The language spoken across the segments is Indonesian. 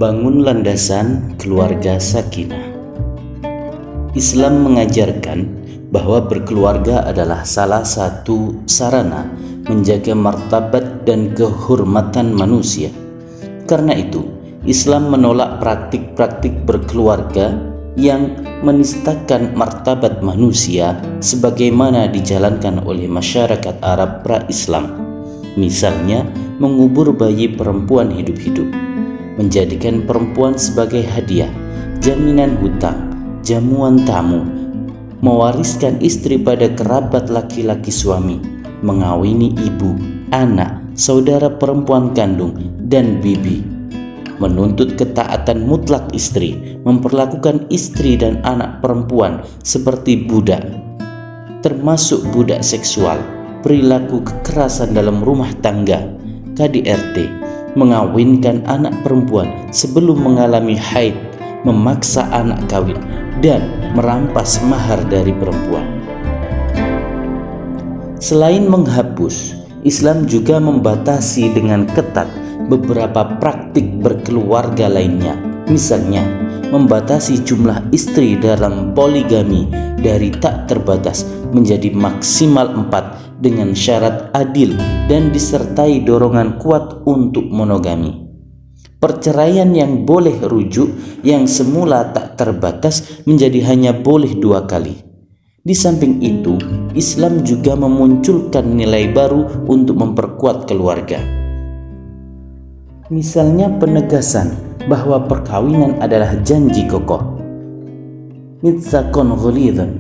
Membangun landasan keluarga sakinah. Islam mengajarkan bahwa berkeluarga adalah salah satu sarana menjaga martabat dan kehormatan manusia. Karena itu, Islam menolak praktik-praktik berkeluarga yang menistakan martabat manusia sebagaimana dijalankan oleh masyarakat Arab pra-Islam. Misalnya, mengubur bayi perempuan hidup-hidup, menjadikan perempuan sebagai hadiah, jaminan hutang, jamuan tamu, mewariskan istri pada kerabat laki-laki suami, mengawini ibu, anak, saudara perempuan kandung, dan bibi, menuntut ketaatan mutlak istri, memperlakukan istri dan anak perempuan seperti budak, termasuk budak seksual, perilaku kekerasan dalam rumah tangga, KDRT, mengawinkan anak perempuan sebelum mengalami haid, memaksa anak kawin, dan merampas mahar dari perempuan. Selain menghapus, Islam juga membatasi dengan ketat beberapa praktik berkeluarga lainnya. Misalnya, membatasi jumlah istri dalam poligami dari tak terbatas menjadi maksimal 4 dengan syarat adil dan disertai dorongan kuat untuk monogami. Perceraian yang boleh rujuk yang semula tak terbatas menjadi hanya boleh 2 kali. Di samping itu, Islam juga memunculkan nilai baru untuk memperkuat keluarga. Misalnya penegasan bahwa perkawinan adalah janji kokoh, mitsaqun ghalidhun,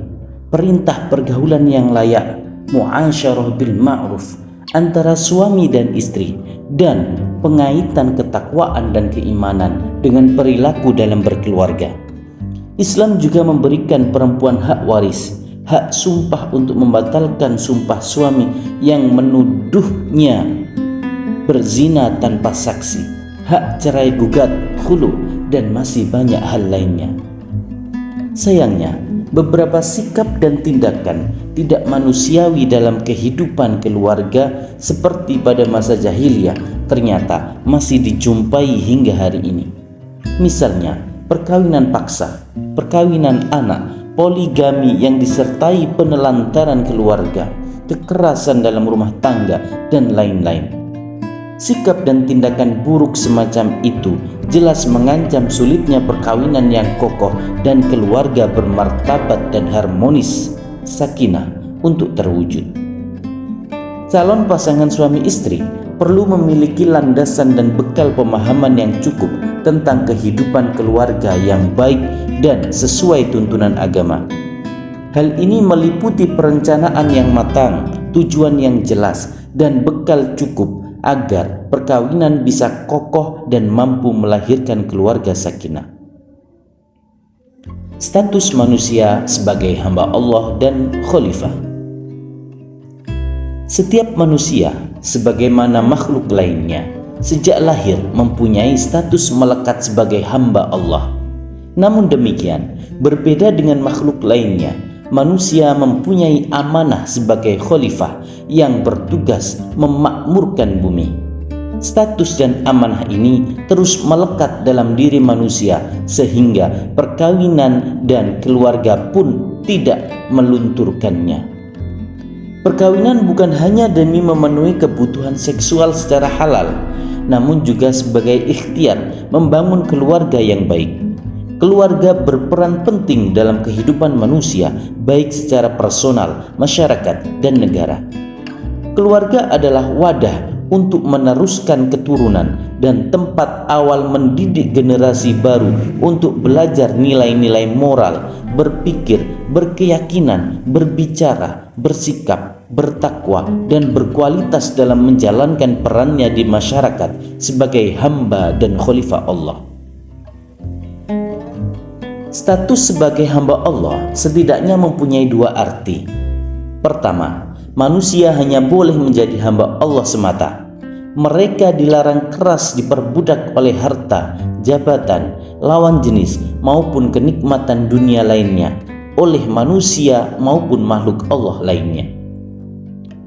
perintah pergaulan yang layak, muasyarah bil ma'ruf antara suami dan istri, dan pengaitan ketakwaan dan keimanan dengan perilaku dalam berkeluarga. Islam juga memberikan perempuan hak waris, hak sumpah untuk membatalkan sumpah suami yang menuduhnya berzina tanpa saksi, hak cerai gugat, khulu, dan masih banyak hal lainnya. Sayangnya, beberapa sikap dan tindakan tidak manusiawi dalam kehidupan keluarga seperti pada masa jahiliyah ternyata masih dijumpai hingga hari ini. Misalnya, perkawinan paksa, perkawinan anak, poligami yang disertai penelantaran keluarga, kekerasan dalam rumah tangga, dan lain-lain. Sikap dan tindakan buruk semacam itu jelas mengancam sulitnya perkawinan yang kokoh dan keluarga bermartabat dan harmonis, sakinah, untuk terwujud. Calon pasangan suami istri perlu memiliki landasan dan bekal pemahaman yang cukup tentang kehidupan keluarga yang baik dan sesuai tuntunan agama. Hal ini meliputi perencanaan yang matang, tujuan yang jelas, dan bekal cukup agar perkawinan bisa kokoh dan mampu melahirkan keluarga sakinah. Status manusia sebagai hamba Allah dan khalifah. Setiap manusia sebagaimana makhluk lainnya sejak lahir mempunyai status melekat sebagai hamba Allah. Namun demikian, berbeda dengan makhluk lainnya, manusia mempunyai amanah sebagai khalifah yang bertugas memakmurkan bumi. Status dan amanah ini terus melekat dalam diri manusia sehingga perkawinan dan keluarga pun tidak melunturkannya. Perkawinan bukan hanya demi memenuhi kebutuhan seksual secara halal, namun juga sebagai ikhtiar membangun keluarga yang baik. Keluarga berperan penting dalam kehidupan manusia, baik secara personal, masyarakat, dan negara. Keluarga adalah wadah untuk meneruskan keturunan dan tempat awal mendidik generasi baru untuk belajar nilai-nilai moral, berpikir, berkeyakinan, berbicara, bersikap, bertakwa, dan berkualitas dalam menjalankan perannya di masyarakat sebagai hamba dan khalifah Allah. Status sebagai hamba Allah setidaknya mempunyai 2 arti. Pertama, manusia hanya boleh menjadi hamba Allah semata. Mereka dilarang keras diperbudak oleh harta, jabatan, lawan jenis, maupun kenikmatan dunia lainnya oleh manusia maupun makhluk Allah lainnya.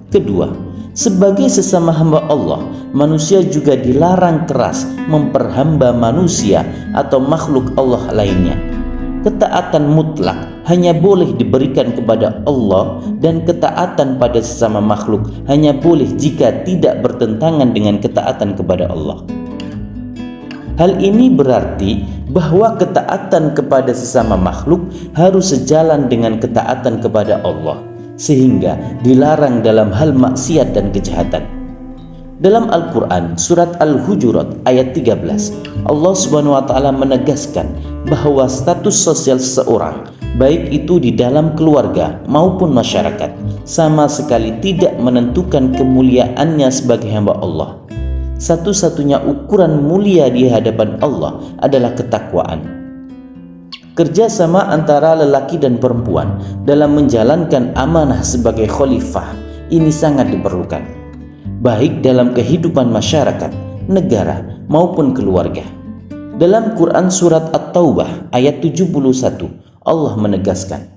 Kedua, Sebagai sesama hamba Allah, manusia juga dilarang keras memperhamba manusia atau makhluk Allah lainnya. Ketaatan mutlak hanya boleh diberikan kepada Allah, dan ketaatan pada sesama makhluk hanya boleh jika tidak bertentangan dengan ketaatan kepada Allah. Hal ini berarti bahwa ketaatan kepada sesama makhluk harus sejalan dengan ketaatan kepada Allah, sehingga dilarang dalam hal maksiat dan kejahatan. Dalam Al-Quran surat Al-Hujurat ayat 13, Allah Subhanahu wa Ta'ala menegaskan bahwa status sosial seseorang, baik itu di dalam keluarga maupun masyarakat, sama sekali tidak menentukan kemuliaannya sebagai hamba Allah. Satu-satunya ukuran mulia di hadapan Allah adalah ketakwaan. Kerjasama antara lelaki dan perempuan dalam menjalankan amanah sebagai khalifah ini sangat diperlukan, baik dalam kehidupan masyarakat, negara, maupun keluarga. Dalam Quran surat At-Taubah ayat 71, Allah menegaskan,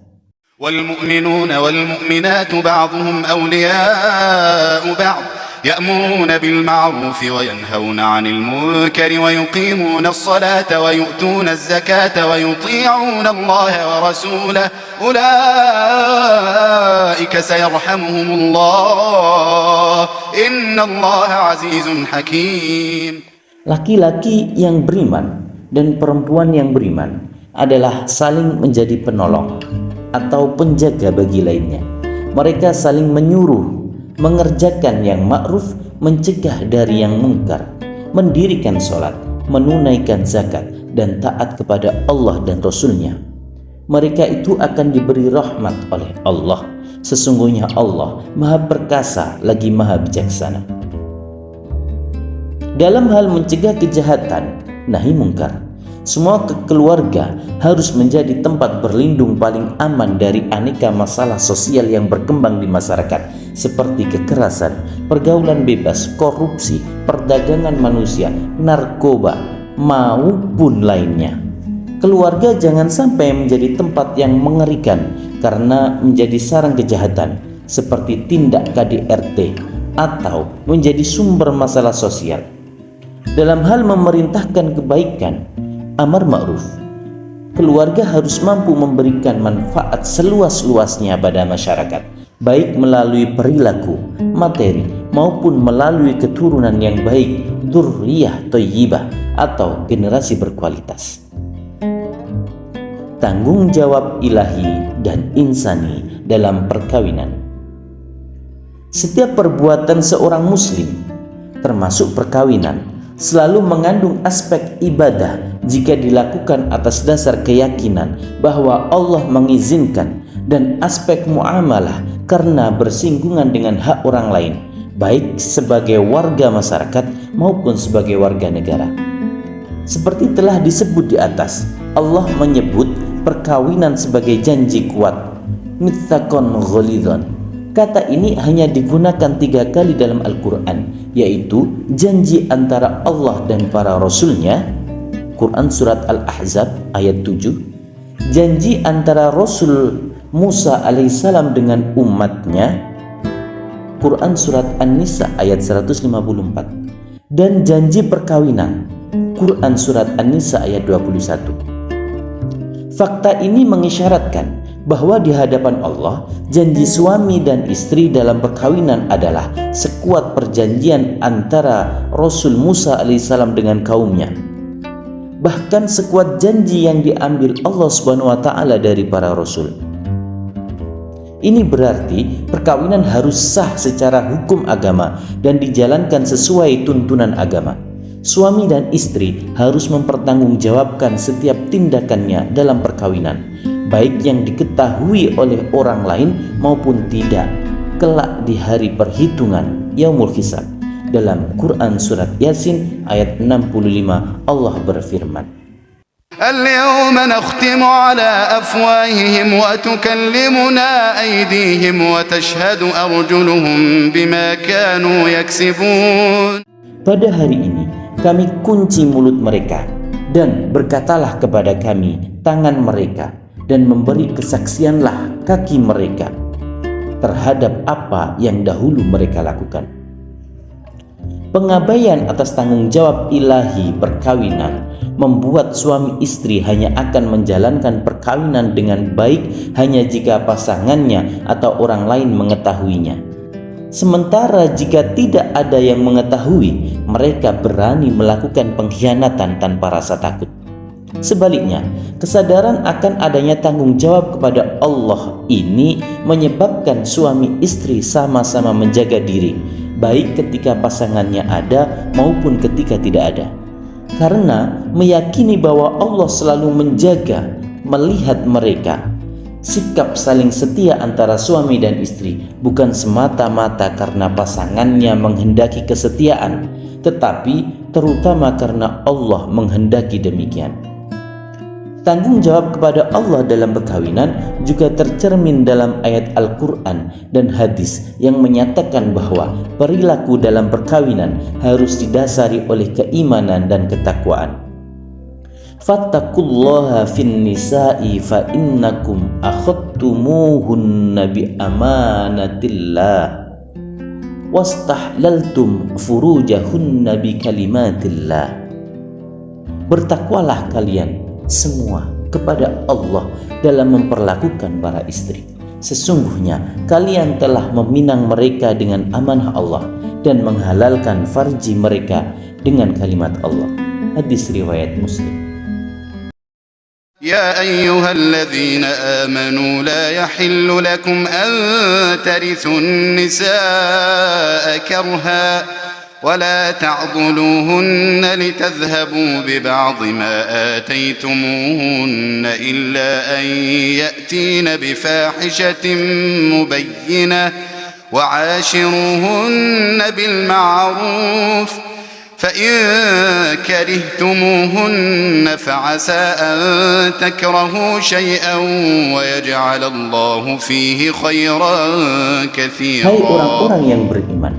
وَالْمُؤْمِنُونَ وَالْمُؤْمِنَاتُ بَعْضُهُمْ أَوْلِيَاءُ بَعْضٍ يأمرون بالمعروف وينهون عن المنكر ويقيمون الصلاة ويؤتون الزكاة ويطيعون الله ورسوله أولئك سيرحمهم الله إن الله عزيز حكيم. Laki-laki yang beriman dan perempuan yang beriman adalah saling menjadi penolong atau penjaga bagi lainnya. Mereka saling menyuruh mengerjakan yang ma'ruf, mencegah dari yang mungkar, mendirikan sholat, menunaikan zakat, dan taat kepada Allah dan Rasul-Nya. Mereka itu akan diberi rahmat oleh Allah. Sesungguhnya Allah Maha Perkasa lagi Maha Bijaksana. Dalam hal mencegah kejahatan, nahi mungkar, semua keluarga harus menjadi tempat berlindung paling aman dari aneka masalah sosial yang berkembang di masyarakat, seperti kekerasan, pergaulan bebas, korupsi, perdagangan manusia, narkoba, maupun lainnya. Keluarga jangan sampai menjadi tempat yang mengerikan karena menjadi sarang kejahatan, seperti tindak KDRT, atau menjadi sumber masalah sosial. Dalam hal memerintahkan kebaikan, amar ma'ruf, keluarga harus mampu memberikan manfaat seluas-luasnya pada masyarakat, baik melalui perilaku, materi, maupun melalui keturunan yang baik, dzurriyyah thayyibah, atau generasi berkualitas. Tanggung jawab ilahi dan insani dalam perkawinan. Setiap perbuatan seorang muslim, termasuk perkawinan, selalu mengandung aspek ibadah jika dilakukan atas dasar keyakinan bahwa Allah mengizinkan, dan aspek muamalah karena bersinggungan dengan hak orang lain, baik sebagai warga masyarakat maupun sebagai warga negara. Seperti telah disebut di atas, Allah menyebut perkawinan sebagai janji kuat, mitsaqan ghalidhan. Kata ini hanya digunakan 3 kali dalam Al-Quran, yaitu janji antara Allah dan para Rasul-Nya, Quran surat Al-Ahzab ayat 7, janji antara Rasul Musa alaihissalam dengan umatnya, Quran surat An-Nisa ayat 154, dan janji perkawinan, Quran surat An-Nisa ayat 21. Fakta ini mengisyaratkan bahwa di hadapan Allah, janji suami dan istri dalam perkawinan adalah sekuat perjanjian antara Rasul Musa alaihissalam dengan kaumnya. Bahkan sekuat janji yang diambil Allah Subhanahu wa Ta'ala dari para Rasul. Ini berarti perkawinan harus sah secara hukum agama dan dijalankan sesuai tuntunan agama. Suami dan istri harus mempertanggungjawabkan setiap tindakannya dalam perkawinan, baik yang diketahui oleh orang lain maupun tidak, kelak di hari perhitungan Yaumul Hisab. Dalam Quran surat Yasin ayat 65, Allah berfirman, اليوم نختم على أفواههم وتكلمنا أيديهم وتشهد أرجلهم بما كانوا يكسبون. Pada hari ini kami kunci mulut mereka, dan berkatalah kepada kami tangan mereka, dan memberi kesaksianlah kaki mereka terhadap apa yang dahulu mereka lakukan. Pengabaian atas tanggung jawab ilahi perkawinan membuat suami istri hanya akan menjalankan perkawinan dengan baik hanya jika pasangannya atau orang lain mengetahuinya. Sementara jika tidak ada yang mengetahui, mereka berani melakukan pengkhianatan tanpa rasa takut. Sebaliknya, kesadaran akan adanya tanggung jawab kepada Allah ini menyebabkan suami istri sama-sama menjaga diri, baik ketika pasangannya ada maupun ketika tidak ada. Karena meyakini bahwa Allah selalu menjaga, melihat mereka. Sikap saling setia antara suami dan istri bukan semata-mata karena pasangannya menghendaki kesetiaan, tetapi terutama karena Allah menghendaki demikian. Tanggung jawab kepada Allah dalam perkawinan juga tercermin dalam ayat Al-Quran dan hadis yang menyatakan bahwa perilaku dalam perkawinan harus didasari oleh keimanan dan ketakwaan. Fattaqullaha fin nisa'i fa innakum akhadtumuhunna bi amanatillah wastahlaltum furujahunna bi kalimatillah. Bertakwalah kalian semua kepada Allah dalam memperlakukan para istri. Sesungguhnya kalian telah meminang mereka dengan amanah Allah dan menghalalkan farji mereka dengan kalimat Allah. Hadis riwayat Muslim. يا أيها الذين آمنوا لا يحل لكم أن ترثوا النساء كرها ولا تعضلوهن لتذهبوا ببعض ما آتيتموهن إلا أن يأتين بفاحشة مبينة وعاشروهن بالمعروف فإن كرهتموهن فعسى أن تكرهوا شيئا ويجعل الله فيه خيرا كثيرا. Hai orang-orang yang beriman,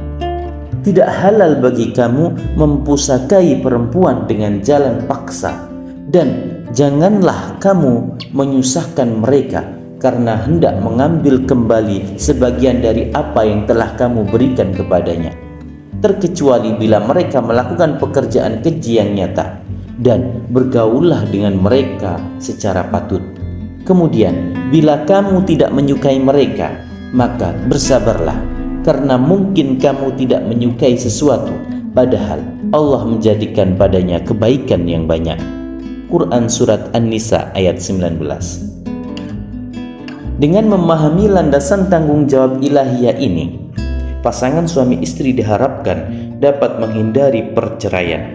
tidak halal bagi kamu mempusakai perempuan dengan jalan paksa, dan janganlah kamu menyusahkan mereka karena hendak mengambil kembali sebagian dari apa yang telah kamu berikan kepadanya, terkecuali bila mereka melakukan pekerjaan keji yang nyata, dan bergaullah dengan mereka secara patut. Kemudian bila kamu tidak menyukai mereka, maka bersabarlah, karena mungkin kamu tidak menyukai sesuatu, padahal Allah menjadikan padanya kebaikan yang banyak. Quran Surat An-Nisa ayat 19. Dengan memahami landasan tanggung jawab ilahiyah ini, pasangan suami istri diharapkan dapat menghindari perceraian.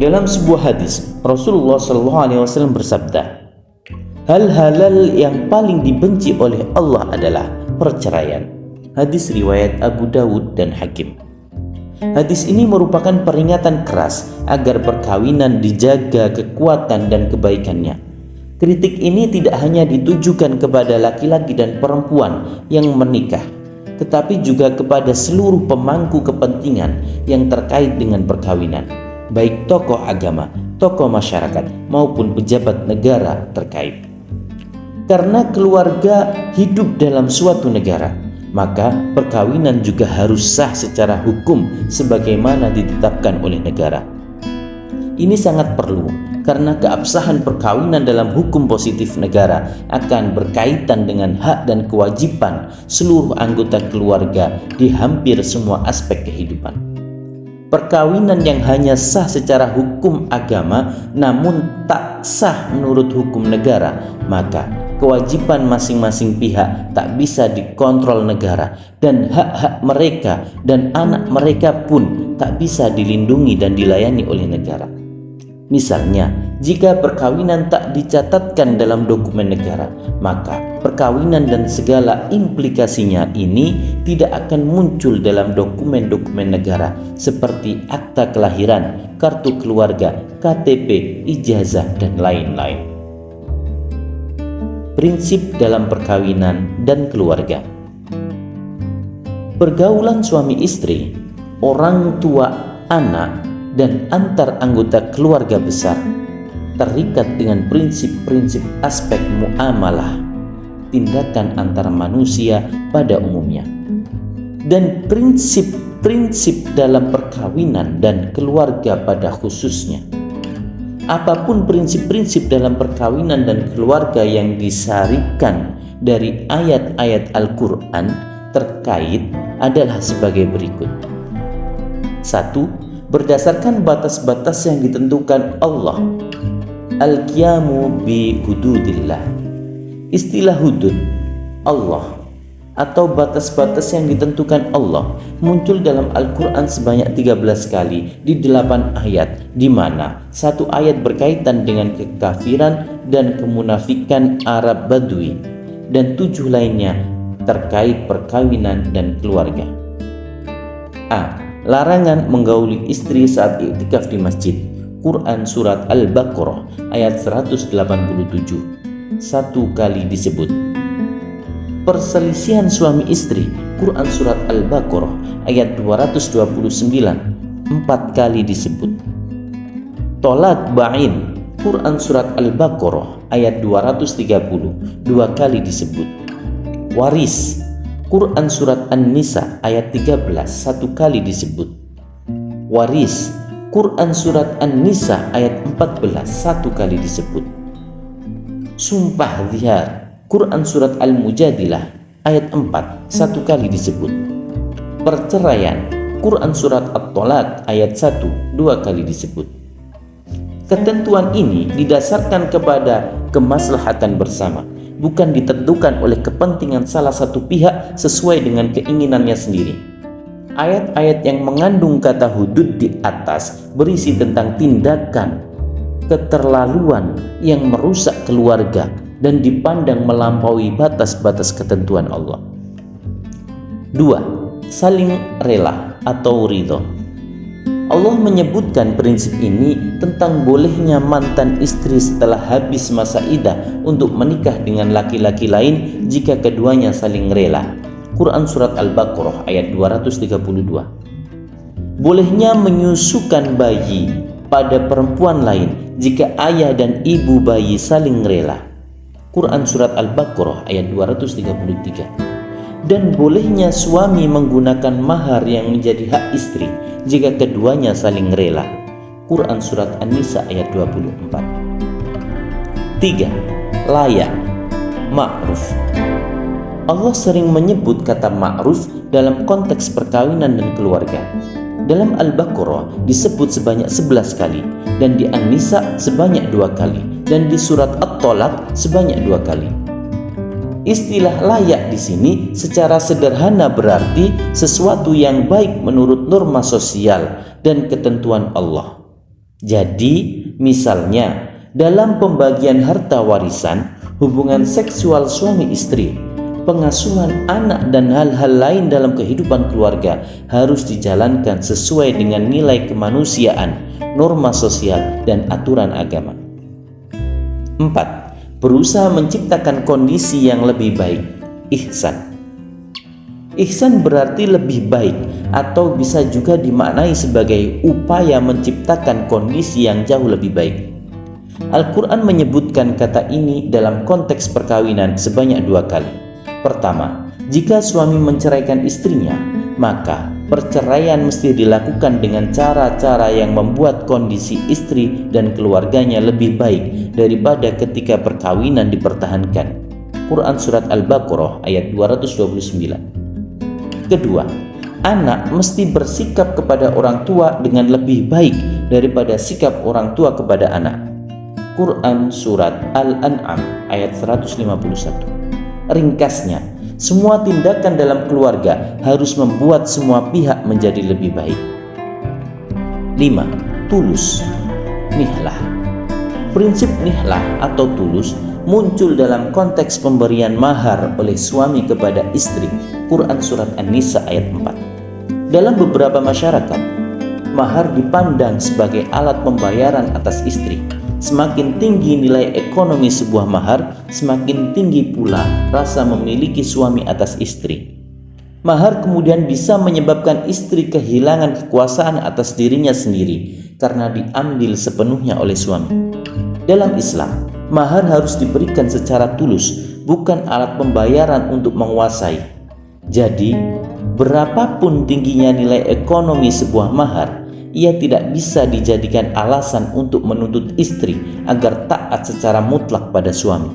Dalam sebuah hadis, Rasulullah SAW bersabda, hal halal yang paling dibenci oleh Allah adalah perceraian. Hadis riwayat Abu Dawud dan Hakim. Hadis ini merupakan peringatan keras agar perkawinan dijaga kekuatan dan kebaikannya. Kritik ini tidak hanya ditujukan kepada laki-laki dan perempuan yang menikah, tetapi juga kepada seluruh pemangku kepentingan yang terkait dengan perkawinan, baik tokoh agama, tokoh masyarakat, maupun pejabat negara terkait. Karena keluarga hidup dalam suatu negara, maka perkawinan juga harus sah secara hukum sebagaimana ditetapkan oleh negara. Ini sangat perlu karena keabsahan perkawinan dalam hukum positif negara akan berkaitan dengan hak dan kewajiban seluruh anggota keluarga di hampir semua aspek kehidupan. Perkawinan yang hanya sah secara hukum agama namun tak sah menurut hukum negara, maka kewajiban masing-masing pihak tak bisa dikontrol negara, dan hak-hak mereka dan anak mereka pun tak bisa dilindungi dan dilayani oleh negara. Misalnya, jika perkawinan tak dicatatkan dalam dokumen negara, maka perkawinan dan segala implikasinya ini tidak akan muncul dalam dokumen-dokumen negara seperti akta kelahiran, kartu keluarga, KTP, ijazah, dan lain-lain. Prinsip dalam perkawinan dan keluarga. Pergaulan suami istri, orang tua, anak, dan antar anggota keluarga besar terikat dengan prinsip-prinsip aspek muamalah, tindakan antar manusia pada umumnya. Dan prinsip prinsip dalam perkawinan dan keluarga pada khususnya. Apapun prinsip-prinsip dalam perkawinan dan keluarga yang disarikan dari ayat-ayat Al-Quran terkait adalah sebagai berikut. 1. Berdasarkan batas-batas yang ditentukan Allah. Al-qiyamu bi hududillah. Istilah hudud Allah atau batas-batas yang ditentukan Allah muncul dalam Al-Quran sebanyak 13 kali di 8 ayat, di mana satu ayat berkaitan dengan kekafiran dan kemunafikan Arab Badui dan 7 lainnya terkait perkawinan dan keluarga. A. Larangan menggauli istri saat iktikaf di masjid. Quran Surat Al-Baqarah ayat 187 satu kali disebut. Perselisihan suami istri, Quran Surat Al-Baqarah ayat 229 4 kali disebut. Tolak ba'in, Quran Surat Al-Baqarah ayat 230 2 kali disebut. Waris, Quran Surat An-Nisa ayat 13 1 kali disebut. Waris, Quran Surat An-Nisa ayat 14 1 kali disebut. Sumpah zihar, Quran Surat Al-Mujadilah ayat 4 1 kali disebut. Perceraian, Quran Surat At-Tolak ayat 1 2 kali disebut. Ketentuan ini didasarkan kepada kemaslahatan bersama, bukan ditentukan oleh kepentingan salah satu pihak sesuai dengan keinginannya sendiri. Ayat-ayat yang mengandung kata hudud di atas berisi tentang tindakan keterlaluan yang merusak keluarga dan dipandang melampaui batas-batas ketentuan Allah. 2. Saling rela atau ridho. Allah menyebutkan prinsip ini tentang bolehnya mantan istri setelah habis masa iddah untuk menikah dengan laki-laki lain jika keduanya saling rela. Quran Surat Al-Baqarah ayat 232. Bolehnya menyusukan bayi pada perempuan lain jika ayah dan ibu bayi saling rela. Quran Surat Al-Baqarah ayat 233. Dan bolehnya suami menggunakan mahar yang menjadi hak istri jika keduanya saling rela. Quran Surat An-Nisa ayat 24. 3. Layak, ma'ruf. Allah sering menyebut kata ma'ruf dalam konteks perkawinan dan keluarga. Dalam Al-Baqarah disebut sebanyak 11 kali, dan di An-Nisa sebanyak 2 kali, dan di surat At-Tolak sebanyak 2 kali. Istilah layak di sini secara sederhana berarti sesuatu yang baik menurut norma sosial dan ketentuan Allah. Jadi, misalnya dalam pembagian harta warisan, hubungan seksual suami istri, pengasuhan anak dan hal-hal lain dalam kehidupan keluarga harus dijalankan sesuai dengan nilai kemanusiaan, norma sosial, dan aturan agama. 4. Berusaha menciptakan kondisi yang lebih baik. Ihsan. Ihsan berarti lebih baik atau bisa juga dimaknai sebagai upaya menciptakan kondisi yang jauh lebih baik. Al-Quran menyebutkan kata ini dalam konteks perkawinan sebanyak 2 kali. Pertama, jika suami menceraikan istrinya, maka perceraian mesti dilakukan dengan cara-cara yang membuat kondisi istri dan keluarganya lebih baik daripada ketika perkawinan dipertahankan. Quran Surat Al-Baqarah ayat 229. Kedua, anak mesti bersikap kepada orang tua dengan lebih baik daripada sikap orang tua kepada anak. Quran Surat Al-An'am ayat 151. Ringkasnya, semua tindakan dalam keluarga harus membuat semua pihak menjadi lebih baik. 5. Tulus, nihlah. Prinsip nihlah atau tulus muncul dalam konteks pemberian mahar oleh suami kepada istri. Quran Surat An-Nisa ayat 4. Dalam beberapa masyarakat, mahar dipandang sebagai alat pembayaran atas istri. Semakin tinggi nilai ekonomi sebuah mahar, semakin tinggi pula rasa memiliki suami atas istri. Mahar kemudian bisa menyebabkan istri kehilangan kekuasaan atas dirinya sendiri karena diambil sepenuhnya oleh suami. Dalam Islam, mahar harus diberikan secara tulus, bukan alat pembayaran untuk menguasai. Jadi, berapapun tingginya nilai ekonomi sebuah mahar, ia tidak bisa dijadikan alasan untuk menuntut istri agar taat secara mutlak pada suami.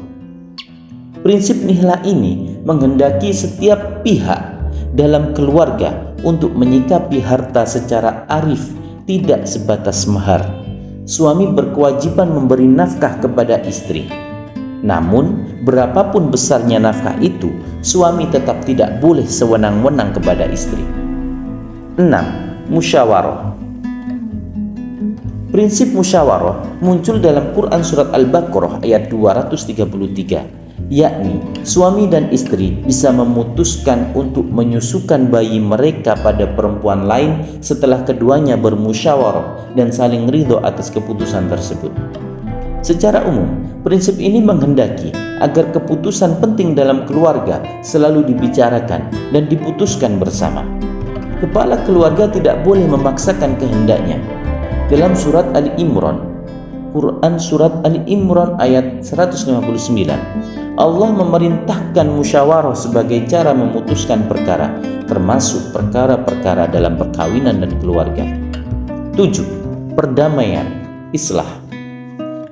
Prinsip nihla ini menghendaki setiap pihak dalam keluarga untuk menyikapi harta secara arif, tidak sebatas mahar. Suami berkewajiban memberi nafkah kepada istri. Namun, berapapun besarnya nafkah itu, suami tetap tidak boleh sewenang-wenang kepada istri. 6. Musyawarah. Prinsip musyawarah muncul dalam Quran Surat Al-Baqarah ayat 233, yakni suami dan istri bisa memutuskan untuk menyusukan bayi mereka pada perempuan lain setelah keduanya bermusyawarah dan saling ridho atas keputusan tersebut. Secara umum, prinsip ini menghendaki agar keputusan penting dalam keluarga selalu dibicarakan dan diputuskan bersama. Kepala keluarga tidak boleh memaksakan kehendaknya. Dalam surat Ali Imran, Quran Surat Ali Imran ayat 159, Allah memerintahkan musyawarah sebagai cara memutuskan perkara, termasuk perkara-perkara dalam perkawinan dan keluarga. 7. Perdamaian, islah.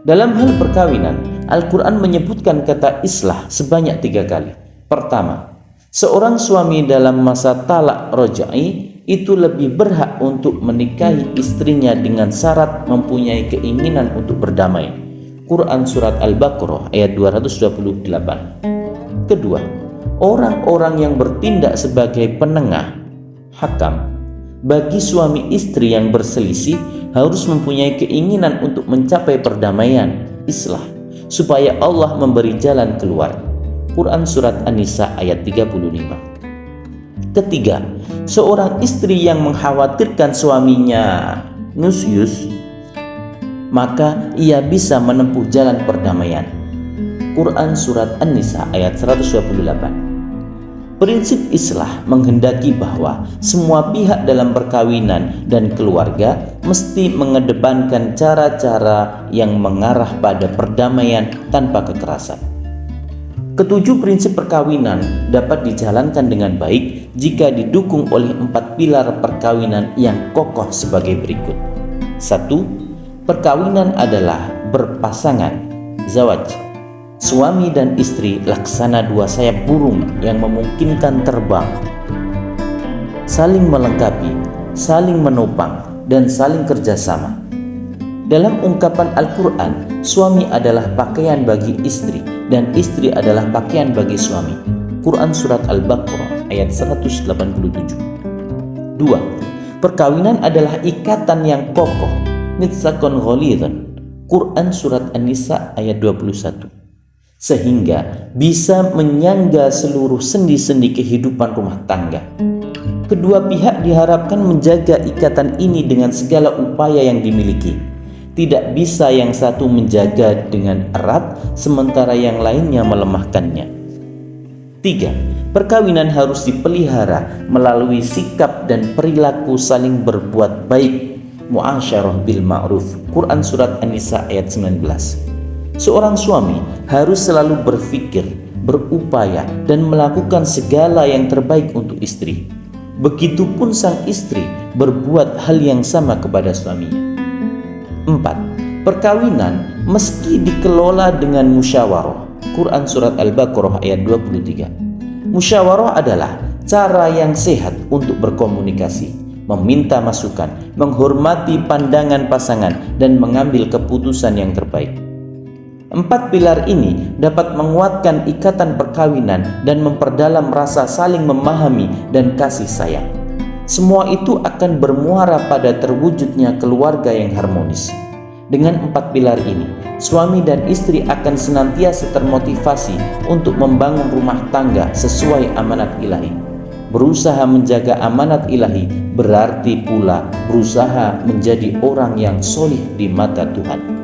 Dalam hal perkawinan, Al-Quran menyebutkan kata islah sebanyak 3 kali. Pertama, seorang suami dalam masa talak rojai itu lebih berhak untuk menikahi istrinya dengan syarat mempunyai keinginan untuk berdamai. Quran Surat Al-Baqarah ayat 228. Kedua, orang-orang yang bertindak sebagai penengah, hakam, bagi suami istri yang berselisih harus mempunyai keinginan untuk mencapai perdamaian, islah, supaya Allah memberi jalan keluar. Quran Surat An-Nisa ayat 35. Ketiga, seorang istri yang mengkhawatirkan suaminya nusyus, maka ia bisa menempuh jalan perdamaian. Quran Surat An-Nisa ayat 128. Prinsip islah menghendaki bahwa semua pihak dalam perkawinan dan keluarga mesti mengedepankan cara-cara yang mengarah pada perdamaian tanpa kekerasan. Ketujuh prinsip perkawinan dapat dijalankan dengan baik jika didukung oleh 4 pilar perkawinan yang kokoh sebagai berikut. 1. Perkawinan adalah berpasangan, zawaj. Suami dan istri laksana 2 sayap burung yang memungkinkan terbang, saling melengkapi, saling menopang, dan saling kerjasama. Dalam ungkapan Al-Quran, suami adalah pakaian bagi istri dan istri adalah pakaian bagi suami. Quran Surat Al-Baqarah ayat 187. 2. Perkawinan adalah ikatan yang kokoh, mitsaqan ghalidhan. Quran Surat An-Nisa ayat 21. Sehingga bisa menyangga seluruh sendi-sendi kehidupan rumah tangga. Kedua pihak diharapkan menjaga ikatan ini dengan segala upaya yang dimiliki. Tidak bisa yang satu menjaga dengan erat sementara yang lainnya melemahkannya. 3. Perkawinan harus dipelihara melalui sikap dan perilaku saling berbuat baik, muasyarah bil ma'ruf. Quran Surat An-Nisa ayat 19. Seorang suami harus selalu berpikir, berupaya, dan melakukan segala yang terbaik untuk istri. Begitupun sang istri berbuat hal yang sama kepada suaminya. 4. Perkawinan meski dikelola dengan musyawarah. Quran Surat Al-Baqarah ayat 23. Musyawarah adalah cara yang sehat untuk berkomunikasi, meminta masukan, menghormati pandangan pasangan, dan mengambil keputusan yang terbaik. 4 pilar ini dapat menguatkan ikatan perkawinan dan memperdalam rasa saling memahami dan kasih sayang. Semua itu akan bermuara pada terwujudnya keluarga yang harmonis. Dengan 4 pilar ini, suami dan istri akan senantiasa termotivasi untuk membangun rumah tangga sesuai amanat ilahi. Berusaha menjaga amanat ilahi berarti pula berusaha menjadi orang yang solih di mata Tuhan.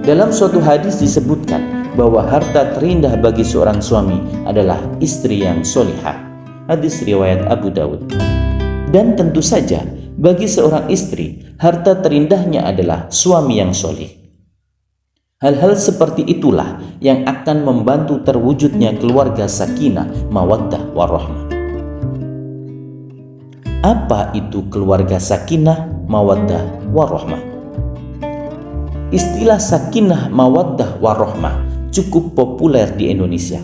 Dalam suatu hadis disebutkan bahwa harta terindah bagi seorang suami adalah istri yang solihah. Hadis riwayat Abu Dawud. Dan tentu saja bagi seorang istri, harta terindahnya adalah suami yang soleh. Hal-hal seperti itulah yang akan membantu terwujudnya keluarga sakinah, mawaddah, warahmah. Apa itu keluarga sakinah, mawaddah, warahmah? Istilah sakinah, mawaddah, warahmah cukup populer di Indonesia.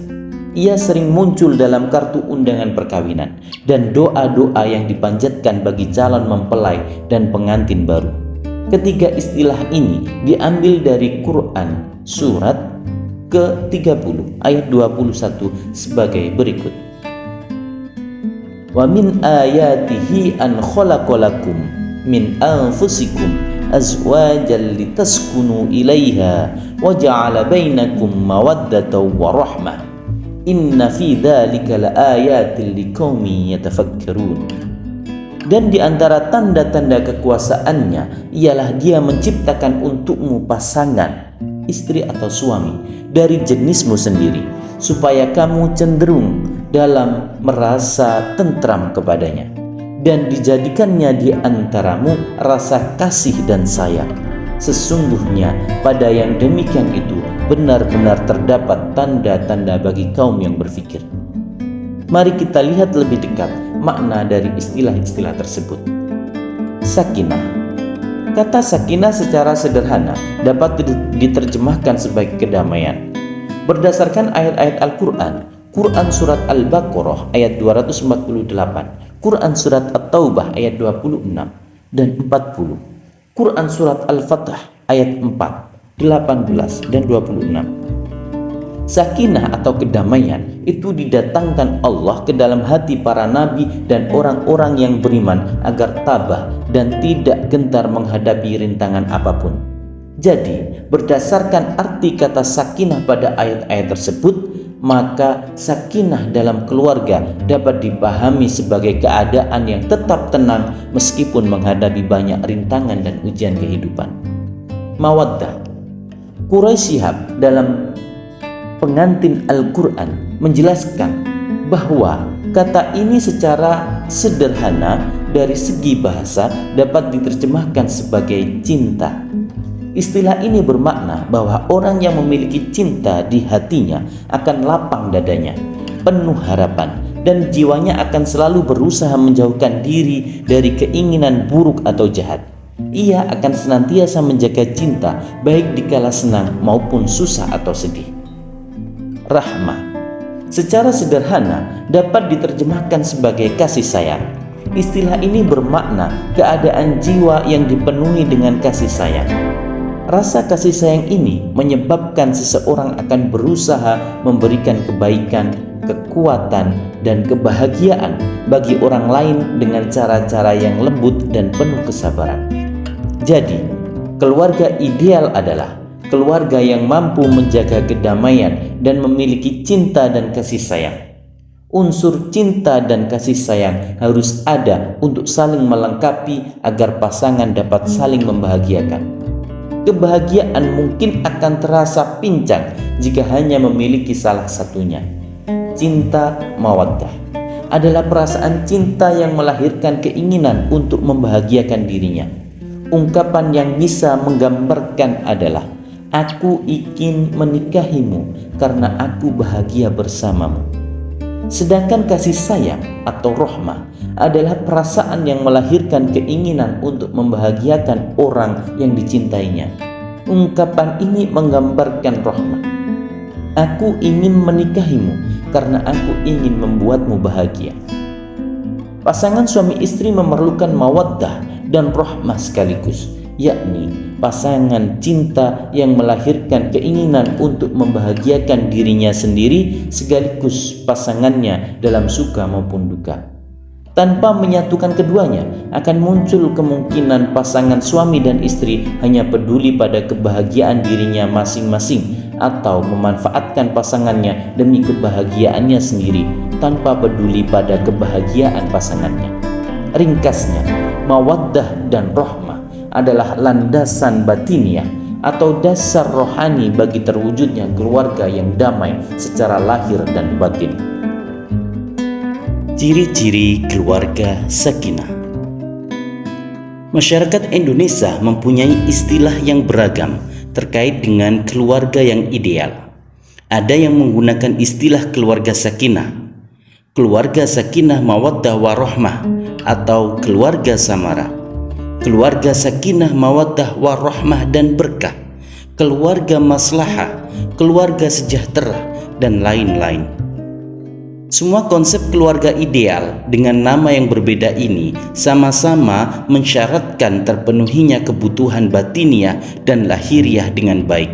Ia sering muncul dalam kartu undangan perkawinan dan doa-doa yang dipanjatkan bagi calon mempelai dan pengantin baru. Ketiga istilah ini diambil dari Quran surat ke-30 ayat 21 sebagai berikut. Wa min ayatihi an khalaqalakum min anfusikum azwajan litaskunu ilaiha wa ja'ala bainakum mawaddatan wa rahmah. Inna fi dzalika laayatil liqaumin yatafakkarun. Dan di antara tanda-tanda kekuasaannya ialah Dia menciptakan untukmu pasangan, istri atau suami dari jenismu sendiri, supaya kamu cenderung dalam merasa tentram kepadanya, dan dijadikannya di antaramu rasa kasih dan sayang. Sesungguhnya pada yang demikian itu benar-benar terdapat tanda-tanda bagi kaum yang berfikir. Mari kita lihat lebih dekat makna dari istilah-istilah tersebut. Sakinah. Kata sakinah secara sederhana dapat diterjemahkan sebagai kedamaian. Berdasarkan ayat-ayat Al-Quran, Quran surat Al-Baqarah ayat 248, Quran surat At-Taubah ayat 26 dan 40, Quran surat Al-Fatah ayat 4, 18 dan 26. Sakinah atau kedamaian itu didatangkan Allah ke dalam hati para nabi dan orang-orang yang beriman agar tabah dan tidak gentar menghadapi rintangan apapun. Jadi, berdasarkan arti kata sakinah pada ayat-ayat tersebut, maka sakinah dalam keluarga dapat dipahami sebagai keadaan yang tetap tenang meskipun menghadapi banyak rintangan dan ujian kehidupan. Mawaddah. Quraisy Shihab dalam pengantin Al-Quran menjelaskan bahwa kata ini secara sederhana dari segi bahasa dapat diterjemahkan sebagai cinta. Istilah ini bermakna bahwa orang yang memiliki cinta di hatinya akan lapang dadanya, penuh harapan, dan jiwanya akan selalu berusaha menjauhkan diri dari keinginan buruk atau jahat. Ia akan senantiasa menjaga cinta baik dikala senang maupun susah atau sedih. Rahmah. Secara sederhana dapat diterjemahkan sebagai kasih sayang. Istilah ini bermakna keadaan jiwa yang dipenuhi dengan kasih sayang. Rasa kasih sayang ini menyebabkan seseorang akan berusaha memberikan kebaikan, kekuatan, dan kebahagiaan bagi orang lain dengan cara-cara yang lembut dan penuh kesabaran. Jadi, keluarga ideal adalah keluarga yang mampu menjaga kedamaian dan memiliki cinta dan kasih sayang. Unsur cinta dan kasih sayang harus ada untuk saling melengkapi agar pasangan dapat saling membahagiakan. Kebahagiaan mungkin akan terasa pincang jika hanya memiliki salah satunya. Cinta mawaddah adalah perasaan cinta yang melahirkan keinginan untuk membahagiakan dirinya. Ungkapan yang bisa menggambarkan adalah, aku ingin menikahimu karena aku bahagia bersamamu. Sedangkan kasih sayang atau rahmah adalah perasaan yang melahirkan keinginan untuk membahagiakan orang yang dicintainya. Ungkapan ini menggambarkan rahmah. Aku ingin menikahimu karena aku ingin membuatmu bahagia. Pasangan suami istri memerlukan mawaddah dan rahmah sekaligus, yakni pasangan cinta yang melahirkan keinginan untuk membahagiakan dirinya sendiri sekaligus pasangannya dalam suka maupun duka. Tanpa menyatukan keduanya, akan muncul kemungkinan pasangan suami dan istri hanya peduli pada kebahagiaan dirinya masing-masing atau memanfaatkan pasangannya demi kebahagiaannya sendiri tanpa peduli pada kebahagiaan pasangannya. Ringkasnya, mawaddah dan rahmah adalah landasan batiniah atau dasar rohani bagi terwujudnya keluarga yang damai secara lahir dan batin. Ciri-ciri keluarga sakinah. Masyarakat Indonesia mempunyai istilah yang beragam terkait dengan keluarga yang ideal. Ada yang menggunakan istilah keluarga sakinah. keluarga sakinah mawaddah warahmah atau keluarga samara, keluarga sakinah mawaddah warahmah dan berkah, keluarga maslahah, keluarga sejahtera, dan lain-lain. Semua konsep keluarga ideal dengan nama yang berbeda ini sama-sama mensyaratkan terpenuhinya kebutuhan batiniah dan lahiriah dengan baik.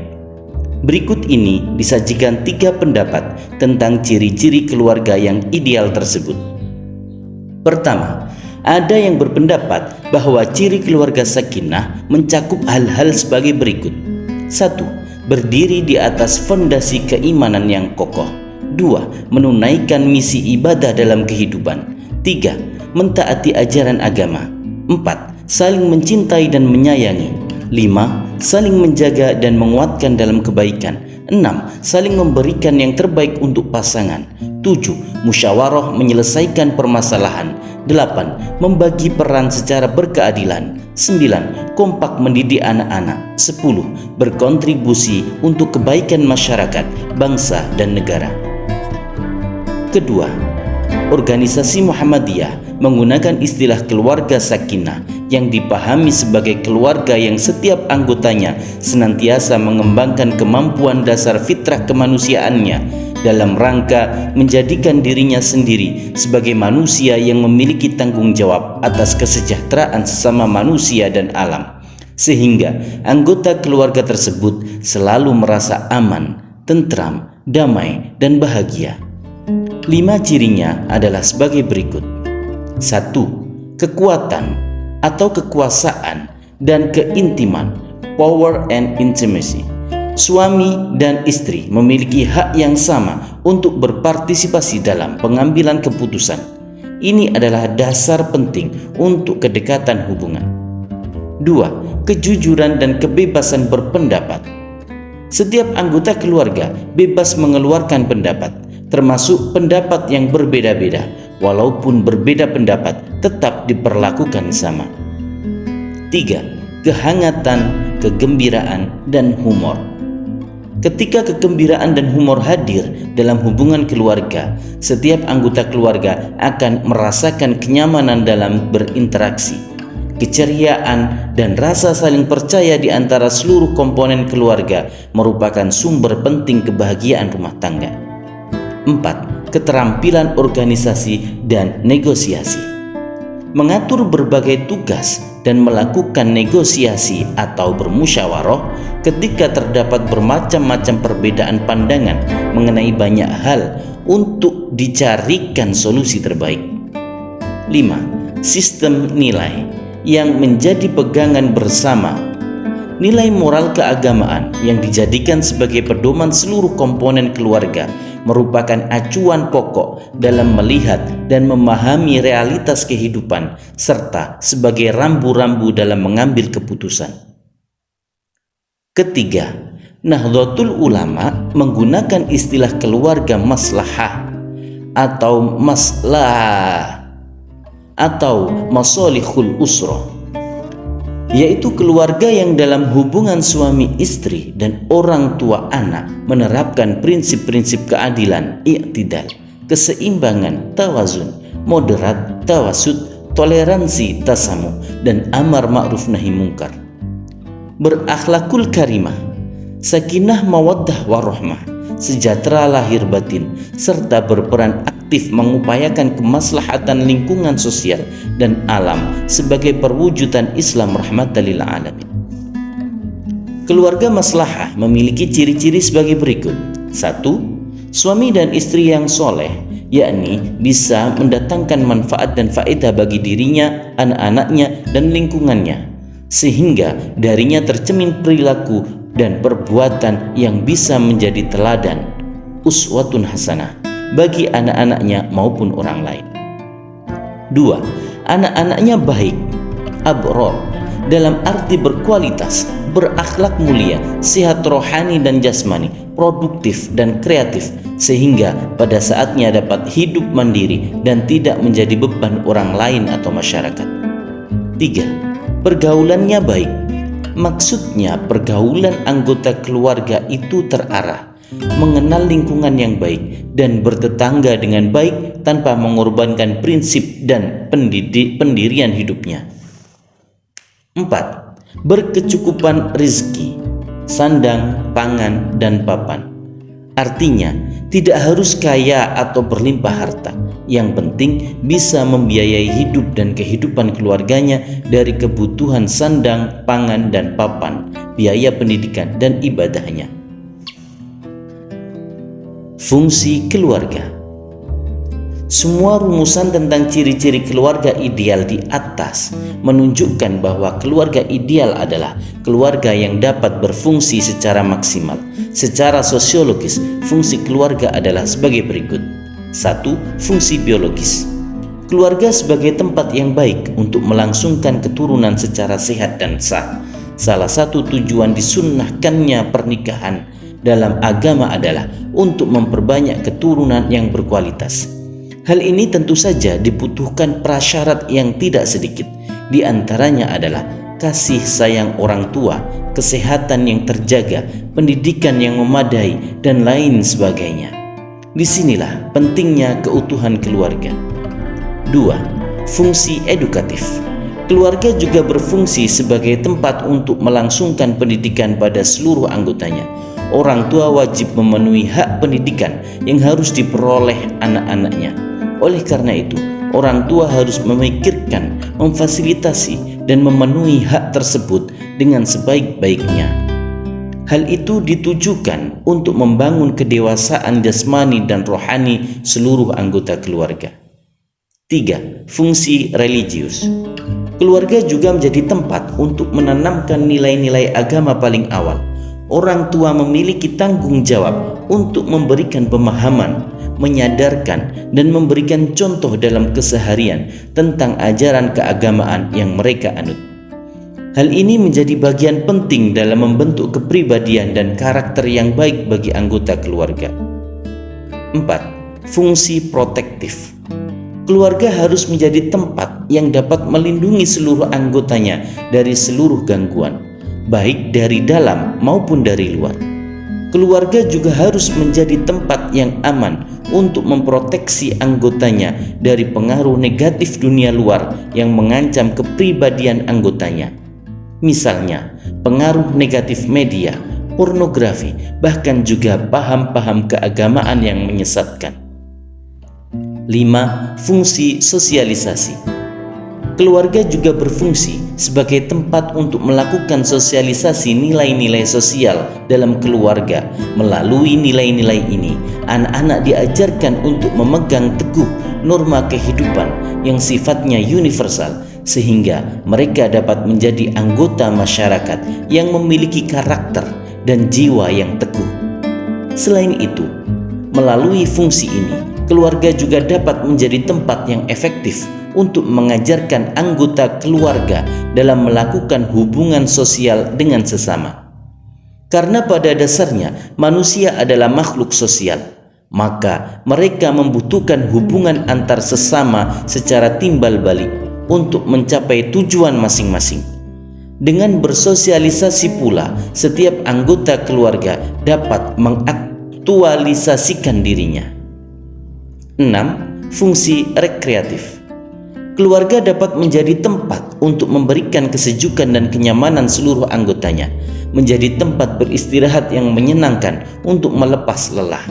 Berikut ini disajikan 3 pendapat tentang ciri-ciri keluarga yang ideal tersebut. Pertama, ada yang berpendapat bahwa ciri keluarga sakinah mencakup hal-hal sebagai berikut. 1. Berdiri di atas fondasi keimanan yang kokoh. 2. Menunaikan misi ibadah dalam kehidupan. 3. Mentaati ajaran agama. 4. Saling mencintai dan menyayangi. 5. Saling menjaga dan menguatkan dalam kebaikan. 6. Saling memberikan yang terbaik untuk pasangan. 7. Musyawarah menyelesaikan permasalahan. 8. Membagi peran secara berkeadilan. 9. Kompak mendidik anak-anak. 10. Berkontribusi untuk kebaikan masyarakat, bangsa, dan negara. Kedua, organisasi Muhammadiyah menggunakan istilah keluarga sakinah yang dipahami sebagai keluarga yang setiap anggotanya senantiasa mengembangkan kemampuan dasar fitrah kemanusiaannya dalam rangka menjadikan dirinya sendiri sebagai manusia yang memiliki tanggung jawab atas kesejahteraan sesama manusia dan alam, sehingga anggota keluarga tersebut selalu merasa aman, tentram, damai, dan bahagia. 5 cirinya adalah sebagai berikut. 1. Kekuatan atau kekuasaan dan keintiman, power and intimacy. Suami dan istri memiliki hak yang sama untuk berpartisipasi dalam pengambilan keputusan. Ini adalah dasar penting untuk kedekatan hubungan. 2. Kejujuran dan kebebasan berpendapat. Setiap anggota keluarga bebas mengeluarkan pendapat, termasuk pendapat yang berbeda-beda. Walaupun berbeda pendapat, tetap diperlakukan sama. 3. Kehangatan, kegembiraan, dan humor. Ketika kegembiraan dan humor hadir dalam hubungan keluarga, setiap anggota keluarga akan merasakan kenyamanan dalam berinteraksi. Keceriaan dan rasa saling percaya di antara seluruh komponen keluarga merupakan sumber penting kebahagiaan rumah tangga. 4. Keterampilan organisasi dan negosiasi. Mengatur berbagai tugas dan melakukan negosiasi atau bermusyawarah ketika terdapat bermacam-macam perbedaan pandangan mengenai banyak hal untuk dicarikan solusi terbaik. 5. Sistem nilai yang menjadi pegangan bersama. Nilai moral keagamaan yang dijadikan sebagai pedoman seluruh komponen keluarga merupakan acuan pokok dalam melihat dan memahami realitas kehidupan serta sebagai rambu-rambu dalam mengambil keputusan. Ketiga, Nahdlatul Ulama menggunakan istilah keluarga maslahah atau masalihul usrah, yaitu keluarga yang dalam hubungan suami istri dan orang tua anak menerapkan prinsip-prinsip keadilan, i'tidal, keseimbangan, tawazun, moderat, tawasud, toleransi, tasamuh, dan amar ma'ruf nahi mungkar. Berakhlakul karimah, sakinah mawaddah warahmah, sejahtera lahir batin, serta berperan aktif mengupayakan kemaslahatan lingkungan sosial dan alam sebagai perwujudan Islam rahmatan lil alamin. Keluarga maslahah memiliki ciri-ciri sebagai berikut. 1. Suami dan istri yang soleh, yakni bisa mendatangkan manfaat dan faedah bagi dirinya, anak-anaknya, dan lingkungannya, sehingga darinya tercemin perilaku dan perbuatan yang bisa menjadi teladan, uswatun hasanah, bagi anak-anaknya maupun orang lain. 2. Anak-anaknya baik, abror, dalam arti berkualitas, berakhlak mulia, sehat rohani dan jasmani, produktif dan kreatif, sehingga pada saatnya dapat hidup mandiri dan tidak menjadi beban orang lain atau masyarakat. 3. Pergaulannya baik. Maksudnya pergaulan anggota keluarga itu terarah, mengenal lingkungan yang baik, dan bertetangga dengan baik tanpa mengorbankan prinsip dan pendirian hidupnya. 4. Berkecukupan rizki, sandang, pangan, dan papan. Artinya, tidak harus kaya atau berlimpah harta. Yang penting bisa membiayai hidup dan kehidupan keluarganya dari kebutuhan sandang, pangan, dan papan, biaya pendidikan, dan ibadahnya. Fungsi keluarga. Semua rumusan tentang ciri-ciri keluarga ideal di atas menunjukkan bahwa keluarga ideal adalah keluarga yang dapat berfungsi secara maksimal. Secara sosiologis, fungsi keluarga adalah sebagai berikut. 1. Fungsi biologis. Keluarga sebagai tempat yang baik untuk melangsungkan keturunan secara sehat dan sah. Salah satu tujuan disunnahkannya pernikahan dalam agama adalah untuk memperbanyak keturunan yang berkualitas. Hal ini tentu saja dibutuhkan prasyarat yang tidak sedikit. Di antaranya adalah kasih sayang orang tua, kesehatan yang terjaga, pendidikan yang memadai, dan lain sebagainya. Disinilah pentingnya keutuhan keluarga. 2. Fungsi edukatif. Keluarga juga berfungsi sebagai tempat untuk melangsungkan pendidikan pada seluruh anggotanya. Orang tua wajib memenuhi hak pendidikan yang harus diperoleh anak-anaknya. Oleh karena itu, orang tua harus memikirkan, memfasilitasi, dan memenuhi hak tersebut dengan sebaik-baiknya. Hal itu ditujukan untuk membangun kedewasaan jasmani dan rohani seluruh anggota keluarga. 3. Fungsi religius. Keluarga juga menjadi tempat untuk menanamkan nilai-nilai agama paling awal. Orang tua memiliki tanggung jawab untuk memberikan pemahaman, menyadarkan, dan memberikan contoh dalam keseharian tentang ajaran keagamaan yang mereka anut. Hal ini menjadi bagian penting dalam membentuk kepribadian dan karakter yang baik bagi anggota keluarga. 4. Fungsi protektif. Keluarga harus menjadi tempat yang dapat melindungi seluruh anggotanya dari seluruh gangguan, baik dari dalam maupun dari luar. Keluarga juga harus menjadi tempat yang aman untuk memproteksi anggotanya dari pengaruh negatif dunia luar yang mengancam kepribadian anggotanya. Misalnya, pengaruh negatif media, pornografi, bahkan juga paham-paham keagamaan yang menyesatkan. 5. Fungsi sosialisasi. Keluarga juga berfungsi sebagai tempat untuk melakukan sosialisasi nilai-nilai sosial dalam keluarga. Melalui nilai-nilai ini, anak-anak diajarkan untuk memegang teguh norma kehidupan yang sifatnya universal, sehingga mereka dapat menjadi anggota masyarakat yang memiliki karakter dan jiwa yang teguh. Selain itu, melalui fungsi ini, keluarga juga dapat menjadi tempat yang efektif untuk mengajarkan anggota keluarga dalam melakukan hubungan sosial dengan sesama. Karena pada dasarnya manusia adalah makhluk sosial, maka mereka membutuhkan hubungan antar sesama secara timbal balik untuk mencapai tujuan masing-masing. Dengan bersosialisasi pula, setiap anggota keluarga dapat mengaktualisasikan dirinya. 6. Fungsi rekreatif. Keluarga dapat menjadi tempat untuk memberikan kesejukan dan kenyamanan seluruh anggotanya, menjadi tempat beristirahat yang menyenangkan untuk melepas lelah.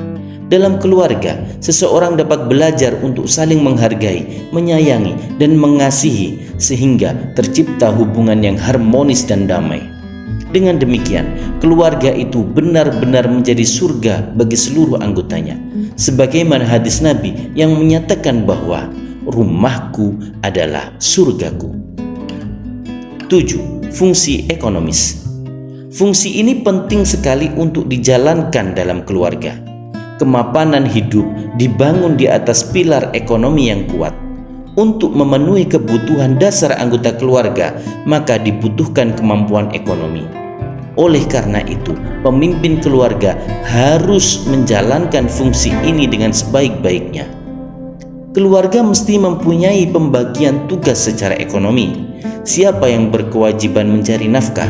Dalam keluarga, seseorang dapat belajar untuk saling menghargai, menyayangi, dan mengasihi sehingga tercipta hubungan yang harmonis dan damai. Dengan demikian, keluarga itu benar-benar menjadi surga bagi seluruh anggotanya. Sebagaimana hadis Nabi yang menyatakan bahwa rumahku adalah surgaku. 7. Fungsi ekonomis. Fungsi ini penting sekali untuk dijalankan dalam keluarga. Kemapanan hidup dibangun di atas pilar ekonomi yang kuat. Untuk memenuhi kebutuhan dasar anggota keluarga, maka dibutuhkan kemampuan ekonomi. Oleh karena itu, pemimpin keluarga harus menjalankan fungsi ini dengan sebaik-baiknya. Keluarga mesti mempunyai pembagian tugas secara ekonomi. Siapa yang berkewajiban mencari nafkah?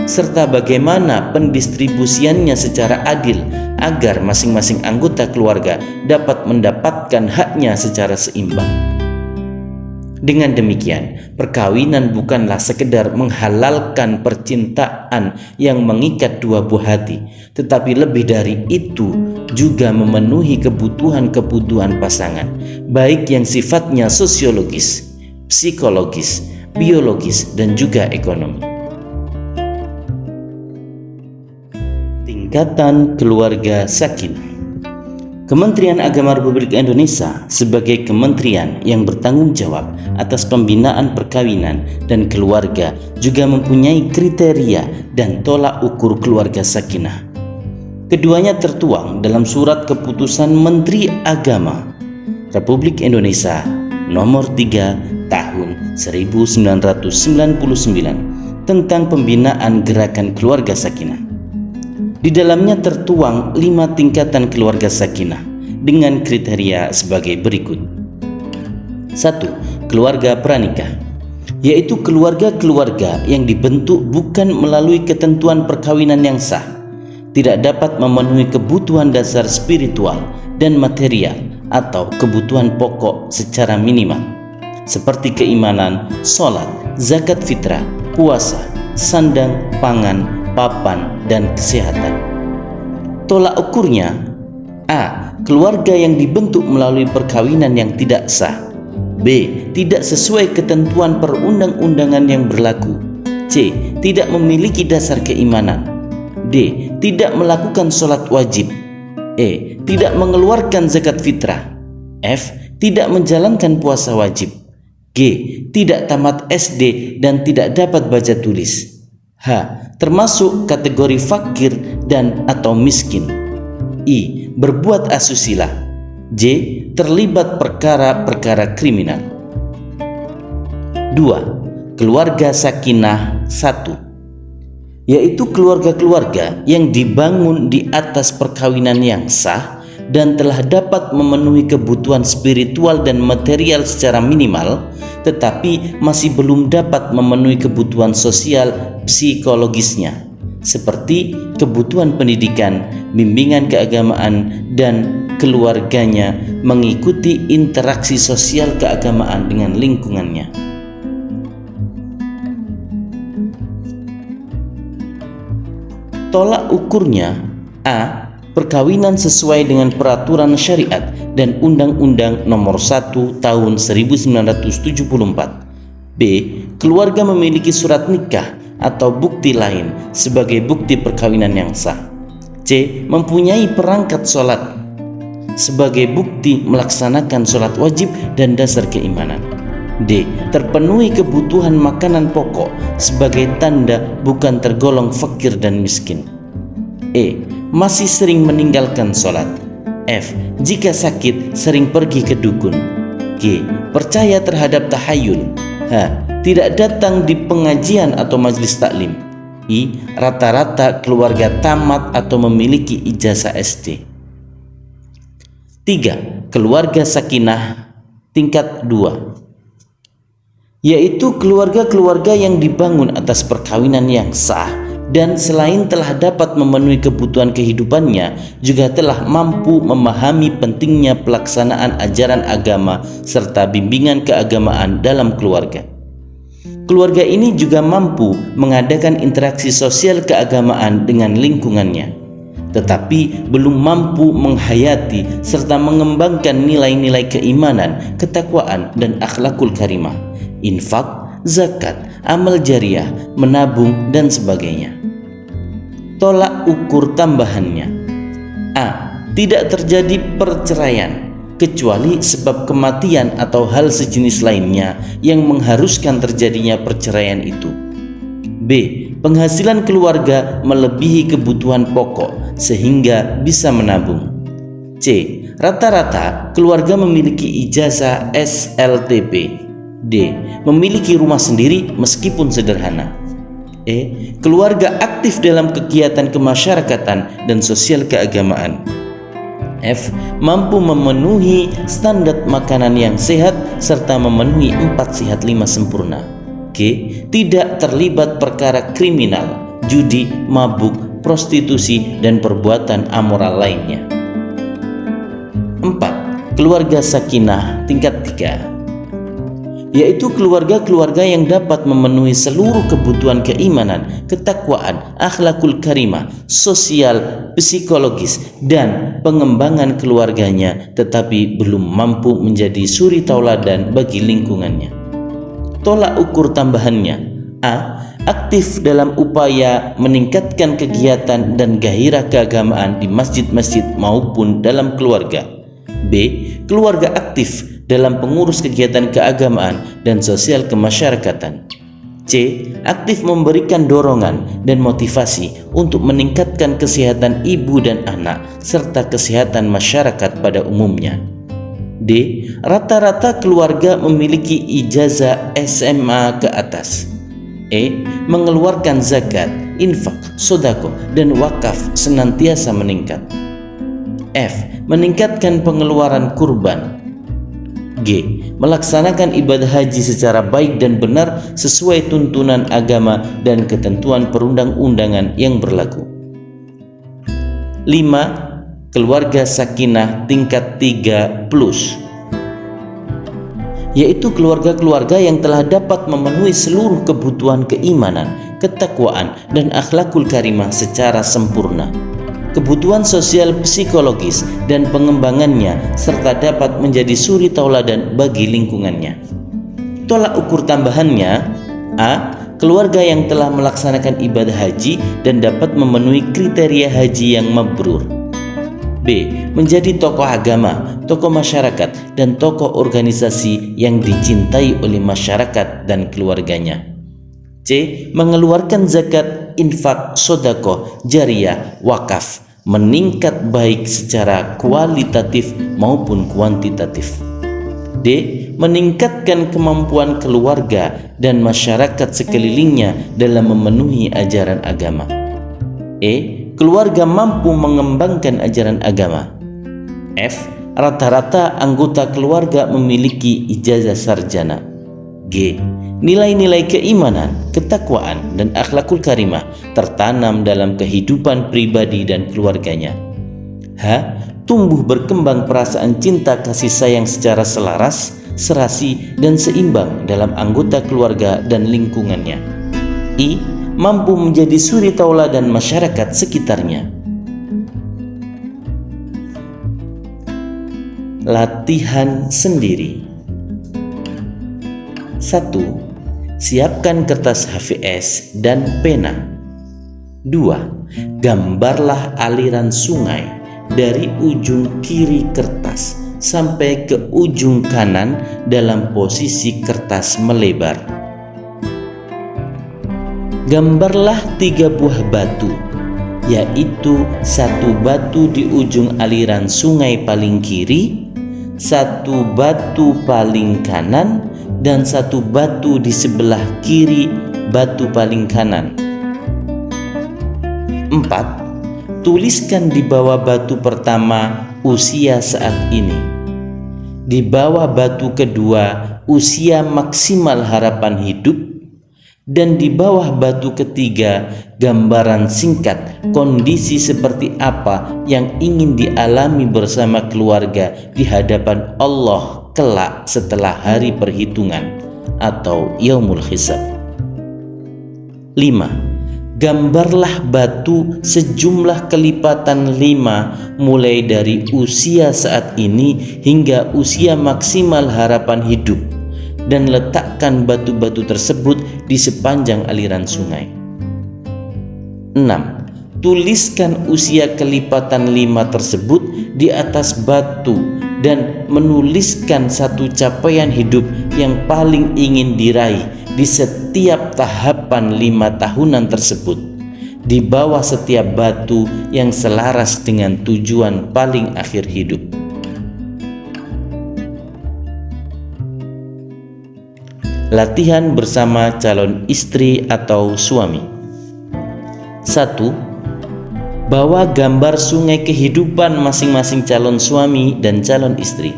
serta bagaimana pendistribusiannya secara adil agar masing-masing anggota keluarga dapat mendapatkan haknya secara seimbang. Dengan demikian, perkawinan bukanlah sekedar menghalalkan percintaan yang mengikat dua buah hati, tetapi lebih dari itu juga memenuhi kebutuhan-kebutuhan pasangan, baik yang sifatnya sosiologis, psikologis, biologis, dan juga ekonomi. Tingkatan Keluarga Sakinah. Kementerian Agama Republik Indonesia sebagai kementerian yang bertanggung jawab atas pembinaan perkawinan dan keluarga juga mempunyai kriteria dan tolak ukur keluarga sakinah. Keduanya tertuang dalam Surat Keputusan Menteri Agama Republik Indonesia Nomor 3 Tahun 1999 tentang pembinaan gerakan keluarga sakinah. Di dalamnya tertuang 5 tingkatan keluarga sakinah dengan kriteria sebagai berikut. 1. Keluarga pranikah, yaitu keluarga-keluarga yang dibentuk bukan melalui ketentuan perkawinan yang sah, tidak dapat memenuhi kebutuhan dasar spiritual dan material atau kebutuhan pokok secara minimal, seperti keimanan, sholat, zakat fitrah, puasa, sandang, pangan, papan, dan kesehatan. Tolak ukurnya: A. Keluarga yang dibentuk melalui perkawinan yang tidak sah. B. Tidak sesuai ketentuan perundang-undangan yang berlaku. C. Tidak memiliki dasar keimanan. D. Tidak melakukan sholat wajib. E. Tidak mengeluarkan zakat fitrah. F. Tidak menjalankan puasa wajib. G. Tidak tamat SD dan tidak dapat baca tulis. H. Termasuk kategori fakir dan atau miskin. I. Berbuat asusila. J. Terlibat perkara-perkara kriminal. 2. Keluarga sakinah 1, yaitu keluarga-keluarga yang dibangun di atas perkawinan yang sah dan telah dapat memenuhi kebutuhan spiritual dan material secara minimal, tetapi masih belum dapat memenuhi kebutuhan sosial psikologisnya, seperti kebutuhan pendidikan, bimbingan keagamaan, dan keluarganya mengikuti interaksi sosial keagamaan dengan lingkungannya. Tolak ukurnya: A. Perkawinan sesuai dengan peraturan syariat dan Undang-Undang Nomor 1 Tahun 1974. B. Keluarga memiliki surat nikah atau bukti lain sebagai bukti perkawinan yang sah. C. Mempunyai perangkat sholat sebagai bukti melaksanakan sholat wajib dan dasar keimanan. D. Terpenuhi kebutuhan makanan pokok sebagai tanda bukan tergolong fakir dan miskin. E. Masih sering meninggalkan sholat. F. Jika sakit sering pergi ke dukun. G. Percaya terhadap tahayul. H. Tidak datang di pengajian atau majelis taklim. I. Rata-rata keluarga tamat atau memiliki ijazah SD. 3. Keluarga sakinah tingkat 2, yaitu keluarga-keluarga yang dibangun atas perkawinan yang sah dan selain telah dapat memenuhi kebutuhan kehidupannya, juga telah mampu memahami pentingnya pelaksanaan ajaran agama serta bimbingan keagamaan dalam keluarga. Keluarga ini juga mampu mengadakan interaksi sosial keagamaan dengan lingkungannya, tetapi belum mampu menghayati serta mengembangkan nilai-nilai keimanan, ketakwaan, dan akhlakul karimah, infak, zakat, amal jariah, menabung, dan sebagainya. Tolak ukur tambahannya: A. Tidak terjadi perceraian kecuali sebab kematian atau hal sejenis lainnya yang mengharuskan terjadinya perceraian itu. B. Penghasilan keluarga melebihi kebutuhan pokok sehingga bisa menabung. C. Rata-rata keluarga memiliki ijazah SLTP. D. Memiliki rumah sendiri meskipun sederhana. E. Keluarga aktif dalam kegiatan kemasyarakatan dan sosial keagamaan. F. Mampu memenuhi standar makanan yang sehat serta memenuhi 4 sehat 5 sempurna. G. Tidak terlibat perkara kriminal judi, mabuk, prostitusi, dan perbuatan amoral lainnya. 4. Keluarga sakinah tingkat 3, yaitu keluarga-keluarga yang dapat memenuhi seluruh kebutuhan keimanan, ketakwaan, akhlakul karimah, sosial, psikologis, dan pengembangan keluarganya, tetapi belum mampu menjadi suri tauladan bagi lingkungannya. Tolak ukur tambahannya: A. Aktif dalam upaya meningkatkan kegiatan dan gairah keagamaan di masjid-masjid maupun dalam keluarga. B. Keluarga aktif dalam pengurus kegiatan keagamaan dan sosial kemasyarakatan. C. Aktif memberikan dorongan dan motivasi untuk meningkatkan kesehatan ibu dan anak serta kesehatan masyarakat pada umumnya. D. Rata-rata keluarga memiliki ijazah SMA ke atas. E. Mengeluarkan zakat, infak, sodako, dan wakaf senantiasa meningkat. F. Meningkatkan pengeluaran kurban. G. Melaksanakan ibadah haji secara baik dan benar sesuai tuntunan agama dan ketentuan perundang-undangan yang berlaku. 5. Keluarga sakinah tingkat 3+, yaitu keluarga-keluarga yang telah dapat memenuhi seluruh kebutuhan keimanan, ketakwaan, dan akhlakul karimah secara sempurna, kebutuhan sosial psikologis dan pengembangannya, serta dapat menjadi suri tauladan bagi lingkungannya. Tolak ukur tambahannya: A. Keluarga yang telah melaksanakan ibadah haji dan dapat memenuhi kriteria haji yang mabrur. B. Menjadi tokoh agama, tokoh masyarakat, dan tokoh organisasi yang dicintai oleh masyarakat dan keluarganya. C. Mengeluarkan zakat, infak, sodako, jariyah, wakaf, meningkat baik secara kualitatif maupun kuantitatif. D. Meningkatkan kemampuan keluarga dan masyarakat sekelilingnya dalam memenuhi ajaran agama. E. Keluarga mampu mengembangkan ajaran agama. F. Rata-rata anggota keluarga memiliki ijazah sarjana. G. Nilai-nilai keimanan, ketakwaan, dan akhlakul karimah tertanam dalam kehidupan pribadi dan keluarganya. H. Tumbuh berkembang perasaan cinta kasih sayang secara selaras, serasi, dan seimbang dalam anggota keluarga dan lingkungannya. I. Mampu menjadi suri tauladan masyarakat sekitarnya. Latihan sendiri. 1. Siapkan kertas HVS dan pena. 2. Gambarlah aliran sungai dari ujung kiri kertas sampai ke ujung kanan dalam posisi kertas melebar. Gambarlah 3 buah batu, yaitu 1 batu di ujung aliran sungai paling kiri, 1 batu paling kanan, dan 1 batu di sebelah kiri batu paling kanan. 4. Tuliskan di bawah batu pertama usia saat ini, di bawah batu kedua usia maksimal harapan hidup, dan di bawah batu ketiga gambaran singkat kondisi seperti apa yang ingin dialami bersama keluarga di hadapan Allah kelak setelah hari perhitungan atau yaumul hisab. 5. Gambarlah batu sejumlah kelipatan 5 mulai dari usia saat ini hingga usia maksimal harapan hidup, dan letakkan batu-batu tersebut di sepanjang aliran sungai. 6. Tuliskan usia kelipatan 5 tersebut di atas batu dan menuliskan 1 capaian hidup yang paling ingin diraih di setiap tahapan 5 tahunan tersebut, di bawah setiap batu yang selaras dengan tujuan paling akhir hidup. Latihan bersama calon istri atau suami. 1. Bawa gambar sungai kehidupan masing-masing calon suami dan calon istri.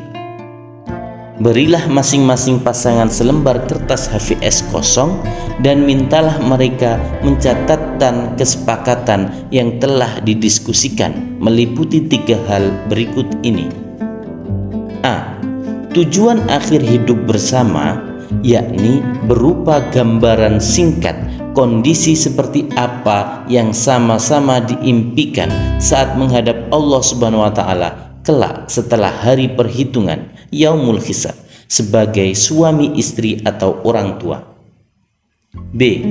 Berilah masing-masing pasangan selembar kertas HVS kosong dan mintalah mereka mencatatkan kesepakatan yang telah didiskusikan meliputi 3 hal berikut ini. A. Tujuan akhir hidup bersama, yakni berupa gambaran singkat kondisi seperti apa yang sama-sama diimpikan saat menghadap Allah Subhanahu wa taala kelak setelah hari perhitungan Yaumul Hisab sebagai suami istri atau orang tua. B.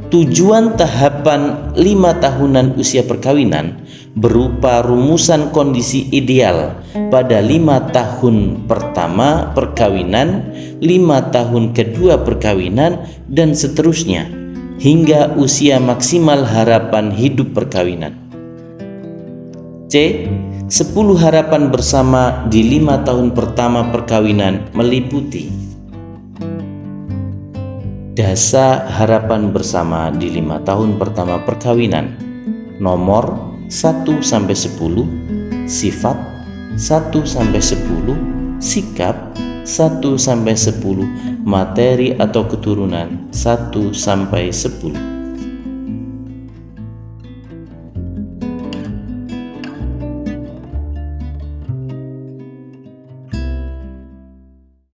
Tujuan tahapan 5 tahunan usia perkawinan berupa rumusan kondisi ideal pada 5 tahun pertama perkawinan, 5 tahun kedua perkawinan, dan seterusnya hingga usia maksimal harapan hidup perkawinan. C. 10 harapan bersama di 5 tahun pertama perkawinan meliputi dasa harapan bersama di 5 tahun pertama perkawinan, nomor 1-10, sifat 1-10, sikap 1-10, materi atau keturunan 1-10.